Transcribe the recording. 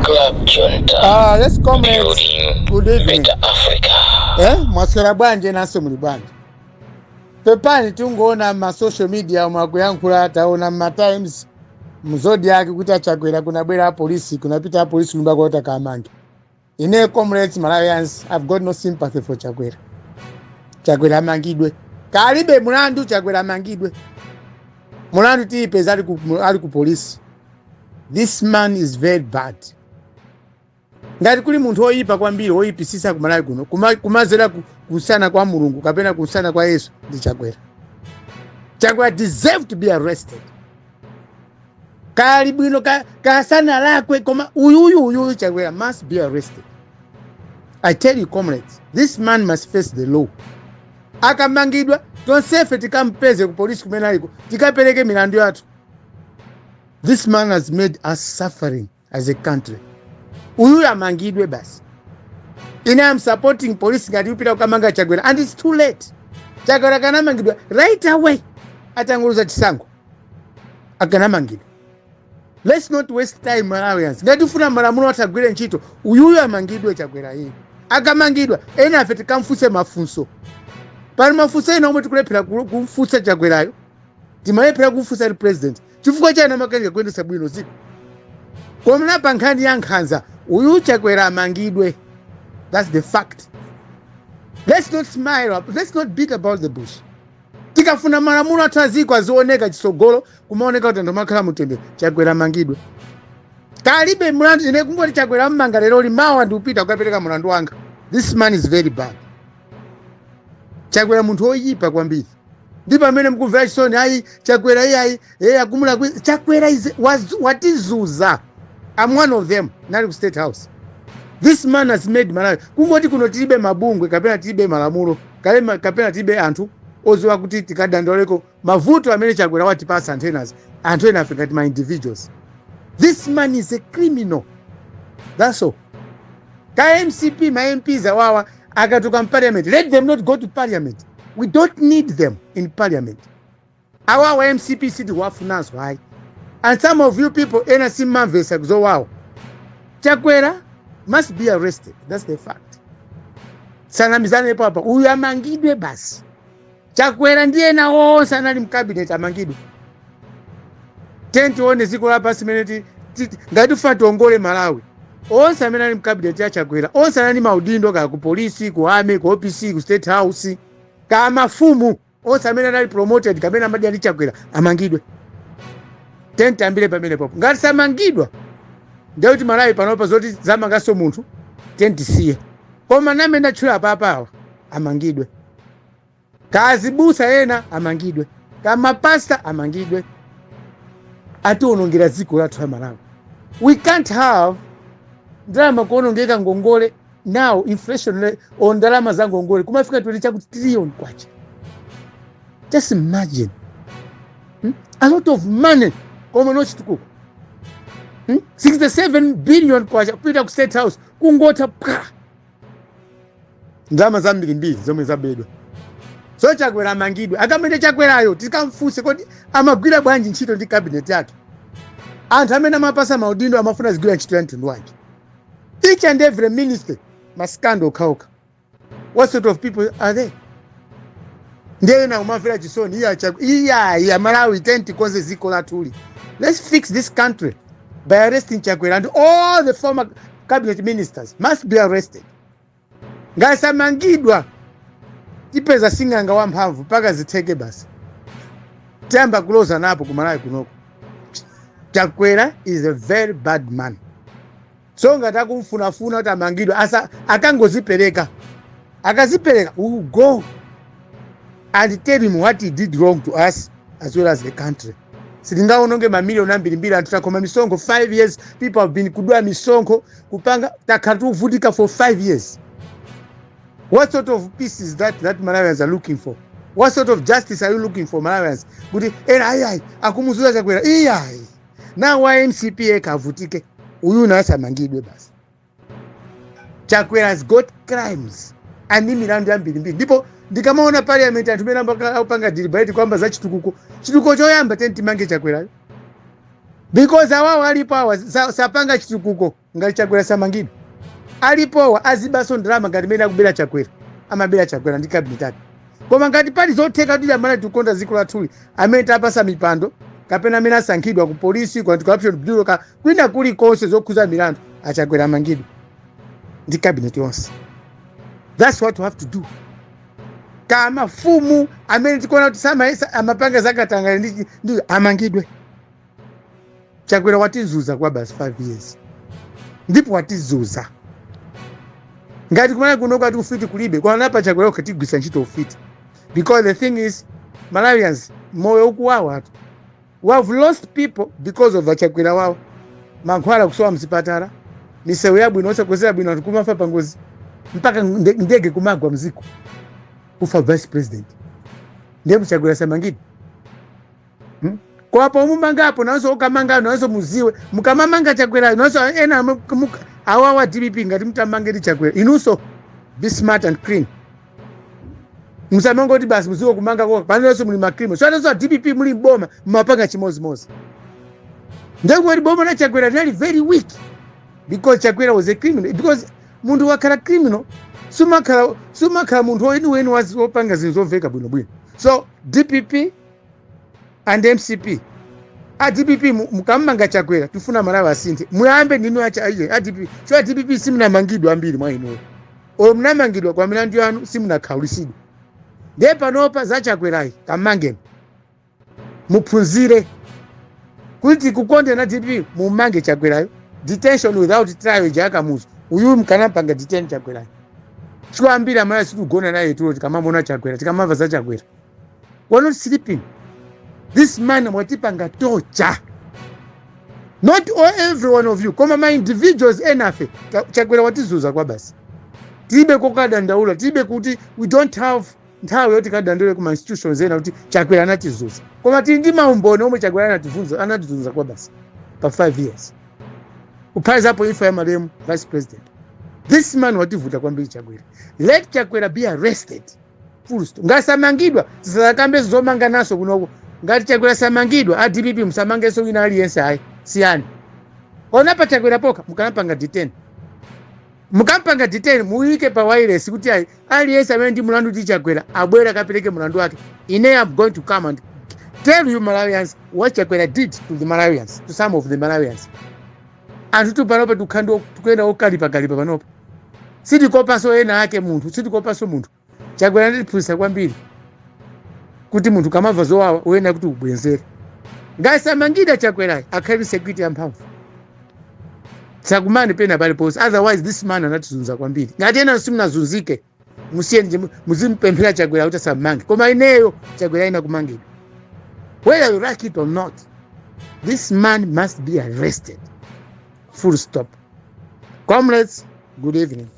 Club Junta. Let's comrades. Good evening. Better Africa. Mwaswera bwanje naso muli bwanje. Pepani tungoona ma social media mwakuyankhula ataona ma times muzodi yake kuti achakwera kunabwera polisi kunapita polisi nyumba kwota kamange. Ine comrades Malawians, I've got no sympathy for Chakwera. Chakwera mangidwe. Kalibe mulandu Chakwera mangidwe. Mulandu tipeza ali ku polisi. This man is very bad. Ngati kuli munthu oyipa kwambiri oyipisisa kumalawi kuno kumazera kusana kwa Mulungu kapena kusana kwa Yesu ndi Chakwera. Chakwera deserve to be arrested. Kali bwino kasana lakwe koma uyu Chakwera must be arrested. I tell you comrades, this man must face the law. Akamangidwa tonsefe tikampeze ku polisi kumena aliko tikapeleke milandu yathu. This man has made us suffering as a country. Uyu amangidwe basi. I am supporting police ngati upita kukamanga Chakwera and it's too late. Chakwera kana mangidwa right away. Atanguluza chisango. Akana mangidwa. Let's not waste time Malawians. Ngati ufuna malamulo atagwire ntchito. Uyu amangidwe Chakwera hii. Akamangidwa ena afeti kamfuse mafunso. Pali mafunso ena omwe tikulephera kumfusa Chakwerayo. Timalephera kumfusa president. Chifukwa chana makanira kuendesa bwino ziko. Kwa mnapa nkhani ya nkhanza uyu Chakwera amangidwe. That's the fact. Let's not smile up. Let's not beat about the bush. Tikafuna malamulo ataziko azioneka chisogolo kumaoneka kuti ndomakhala mutembe Chakwera amangidwe. Kalibe mulandu ine kungoti Chakwera mmanga lero limawa ndi upita kukapereka mulandu wanga. This man is very bad. Chakwera munthu oyipa kwambiri. Ndipo amene mkumvera chisoni ayi Chakwera ayi akumula Chakwera was what is Zuza. I'm one of them. Nali ku State House. This man has made Malawi. Kungoti kuno tilibe mabungwe kapena tilibe malamulo. Kapena tilibe anthu oziwa kuti tikadandoleko mavuto amene Chakwera watipasa antennas. Anthu ena Africa my individuals. This man is a criminal. That's all. MCP my MPs awawa akatoka parliament. Let them not go to parliament. We don't need them in parliament. Our MCP city wafuna why. And some of you people ena simamvesa kuzo wao. Chakwera must be arrested. That's the fact. Sana mizane papa uyu amangidwe basi. Chakwera ndiye na onse anali mkabinet amangidwe. Tenti one ziko hapa simeneti ngati ufati ongole Malawi. Onse amene ali mkabinet ya Chakwera. Onse anali maudindo ka ku polisi, ku army, ku OPC, ku State House. Kama fumu onse amene anali promoted kamene amadi ali Chakwera amangidwe. Tenti ambile pamene popo. Ngati samangidwa ndio kuti Malawi panopa zoti zamangaso munthu tenti siye. Koma name ndachula papa amangidwe. Kazibusa ena amangidwe. Kama pasta amangidwe. Atiwonongera ziko lathu la Malawi. We can't have ndalama kuonongeka ngongole. Now inflation rate on ndalama za ngongole kumafika tulicha kuti trillion kwacha. Just imagine. A lot of money koma no chitukuko. 67 billion kwacha kupita ku State House kungota pa. Ndalama za mbili zomwe zabedwa. So Chakwera amangidwe. Akamene Chakwerayo tikamfuse kodi amagwira bwanji ntchito ndi cabinet yake. Anthu amene amapasa maudindo amafuna zigwira ntchito ya mtundu wake. Each and every minister maskando kauka. What sort of people are they? Ndiye na umafira chisoni iya Malawi tenti konze ziko latuli. Let's fix this country by arresting Chakwera and all the former cabinet ministers must be arrested. Ngasa mangidwa tipeza singanga wamphamvu paka ziteke basi. Tamba kuloza napo ku Malawi kunoko. Chakwera is a very bad man. So ngata kumfuna kuti amangidwa asa akangozipereka. Akazipereka we go and tell him what he did wrong to us as well as the country. Sitingaononge mamilioni ambiri anthu takoma misongo 5 years. People have been kudwa misongo kupanga takatu vutika for 5 years. What sort of peace is that Malawians are looking for? What sort of justice are you looking for Malawians? Kuti ayi akumuzuza Chakwera. Iyayi. Now MCP ekavutike. Uyu nasa mangidwe basi. Chakwera has got crimes. Ani milandu ambiri. Ndipo ndikamaona parliament anthu mena upanga deliberate kwamba za chitukuko choyamba tenti mange Chakwera. Because awawo alipo awa sapanga chitukuko ngati Chakwera samangidwa alipowa azibaso ndalama ngati mene akubera Chakwera amabera Chakwera ndi cabinet yake. Koma ngati pali zotheka kuti amene tikonda dziko lathuli amene tapasa mipando kapena amene asankhidwa ku polisi ku anti-corruption bureau kwina kulikonse zokhuza milandu Chakwera amangidwa ndi cabinet yonse. That's what we have to do. Kama fumu amene tikuona kuti samayesa amapanga zakatanga ndi amangidwe. Chakwera watizuza kwa basi 5 years. Ndipo watizuza. Ngati kumana kuno kwati ufiti kulibe kwa napa Chakwera ukatigwisa ntchito ufiti. Because the thing is, Malawians moyo ukuwawa atu. We have lost people because of Chakwera wao. Mankhwala kusowa msipatala. Misewu yabu inose kwezera bwino tukumafa pangozi. Mpaka ndege kumagwa mziko. Kufa vice president. Ndipo Chakwera samangidwa. Kwa hapo mumanga hapo nazo okamanga nazo muziwe mukamamanga Chakwera nazo ena awawa DPP ngati mtamangedi Chakwera inuso be smart and clean. Musamango kuti basi muziwe kumanga kwa panaso muli makrimo so nazo DPP muli boma mapanga chimozi mozi. Ndego ri boma na Chakwera really very weak because Chakwera was a criminal because mundu wakala criminal sumakhala mundu weni wazopanga zinzo veka bwino bwino. So DPP and MCP DPP mukamanga Chakwera tufuna Malawi asinthe muyambe ndinu acha DPP so DPP simuna mangidwa ambiri mwa ino o mnamangidwa kwa milandu yanu simuna khaulisidwa de panopa za Chakwera kamange muphunzire kuti kukonde na DPP mumange Chakwera detention without trial jaka muzo uyu mkanapanga detain Chakwera chwa ambiri amaya situgona naye tulo tikamamona Chakwera tikamava za Chakwera. We're not sleeping. This man mwatipanga torture. Not all every one of you. Koma ma individuals enafe. Chakwera watizuza kwa basi. Tibe kokada ndaula. Tibe kuti we don't have nthawi yoti kadandule kuma institutions ena kuti Chakwera anatizuza. Koma tindi maumbone omwe Chakwera anatizuza kwa basi. For 5 years. Upaiza hapo ifa ya marehemu vice president. This man wativuta kwa mbili Chakwera. Let Chakwera be arrested. Full stop. Ngasamangidwa. Sisakambe zomanga naso kunoko. Ngati Chakwera samangidwa DPP msamange so wina aliyense ayi siyani. Onapa Chakwera poka mukanapanga detain. Mukampanga detain muike pa wireless kuti ayi aliyense amene ndi mulandu ti Chakwera abwera kapeleke mulandu wake. I'm going to come and tell you Malawians what Chakwera did to the Malawians, to some of the Malawians. Anthu tupanopa tukenda okalipa panopa. Sitikopa so ena ake munthu, sitikopa so munthu. Chakwera ndipulisa kwambiri. Kuti muntu kamava zowawa uenda kuti ubwenzere. Ngasamangida Chakwera akhali security yamphamvu. Sakumane pena pali pose. Otherwise this man anatizunza kwambiri. Ngati ena simnazunzike musiye muzimpemphera Chakwera kuti samange. Koma ineyo Chakwera ina kumangidwa. Whether you like it or not, this man must be arrested. Full stop. Comrades, good evening.